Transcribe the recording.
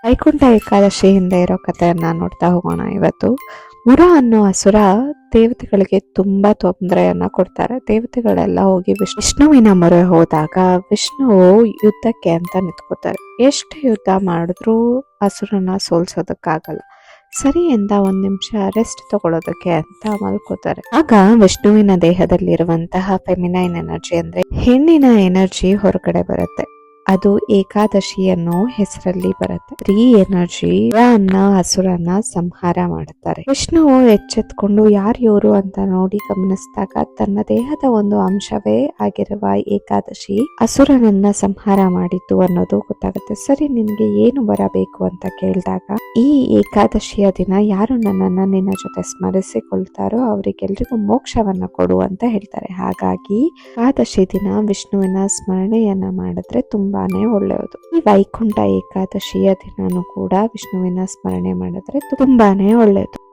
ವೈಕುಂಠ ಏಕಾದಶಿ ಹಿಂದೆ ಇರೋ ಕಥೆಯನ್ನ ನೋಡ್ತಾ ಹೋಗೋಣ ಇವತ್ತು. ಮುರ ಅನ್ನೋ ಅಸುರ ದೇವತೆಗಳಿಗೆ ತುಂಬಾ ತೊಂದರೆಯನ್ನ ಕೊಡ್ತಾರೆ. ದೇವತೆಗಳೆಲ್ಲ ಹೋಗಿ ವಿಷ್ಣುವಿನ ಮೊರೆ ಹೋದಾಗ ವಿಷ್ಣುವು ಯುದ್ಧಕ್ಕೆ ಅಂತ ನಿಂತ್ಕೋತಾರೆ. ಎಷ್ಟು ಯುದ್ಧ ಮಾಡಿದ್ರೂ ಅಸುರನ ಸೋಲ್ಸೋದಕ್ಕಾಗಲ್ಲ. ಸರಿ ಎಂದ ಒಂದ್ ನಿಮಿಷ ರೆಸ್ಟ್ ತಗೊಳ್ಳೋದಕ್ಕೆ ಅಂತ ಮಲ್ಕೋತಾರೆ. ಆಗ ವಿಷ್ಣುವಿನ ದೇಹದಲ್ಲಿರುವಂತಹ ಫೆಮಿನೈನ್ ಎನರ್ಜಿ ಅಂದ್ರೆ ಹೆಣ್ಣಿನ ಎನರ್ಜಿ ಹೊರಗಡೆ ಬರುತ್ತೆ. ಅದು ಏಕಾದಶಿ ಅನ್ನೋ ಹೆಸರಲ್ಲಿ ಬರುತ್ತೆ. ಈ ಎನರ್ಜಿ ಅನ್ನ ಹಸುರನ್ನ ಸಂಹಾರ ಮಾಡುತ್ತಾರೆ. ವಿಷ್ಣುವು ಎಚ್ಚೆತ್ಕೊಂಡು ಯಾರು ಇವರು ಅಂತ ನೋಡಿ ಗಮನಿಸಿದಾಗ ತನ್ನ ದೇಹದ ಒಂದು ಅಂಶವೇ ಆಗಿರುವ ಏಕಾದಶಿ ಅಸುರನನ್ನ ಸಂಹಾರ ಮಾಡಿದ್ದು ಅನ್ನೋದು ಗೊತ್ತಾಗುತ್ತೆ. ಸರಿ, ನಿನ್ಗೆ ಏನು ಬರಬೇಕು ಅಂತ ಕೇಳಿದಾಗ ಈ ಏಕಾದಶಿಯ ದಿನ ಯಾರು ನನ್ನನ್ನ ನಿನ್ನ ಜೊತೆ ಸ್ಮರಿಸಿಕೊಳ್ತಾರೋ ಅವರಿಗೆಲ್ರಿಗೂ ಮೋಕ್ಷವನ್ನ ಕೊಡು ಅಂತ ಹೇಳ್ತಾರೆ. ಹಾಗಾಗಿ ಏಕಾದಶಿ ದಿನ ವಿಷ್ಣುವಿನ ಸ್ಮರಣೆಯನ್ನ ಮಾಡಿದ್ರೆ ತುಂಬಾನೇ ಒಳ್ಳೆಯದು. ಈ ವೈಕುಂಠ ಏಕಾದಶಿಯ ದಿನಾನು ಕೂಡ ವಿಷ್ಣುವಿನ ಸ್ಮರಣೆ ಮಾಡಿದ್ರೆ ತುಂಬಾನೇ ಒಳ್ಳೆಯದು.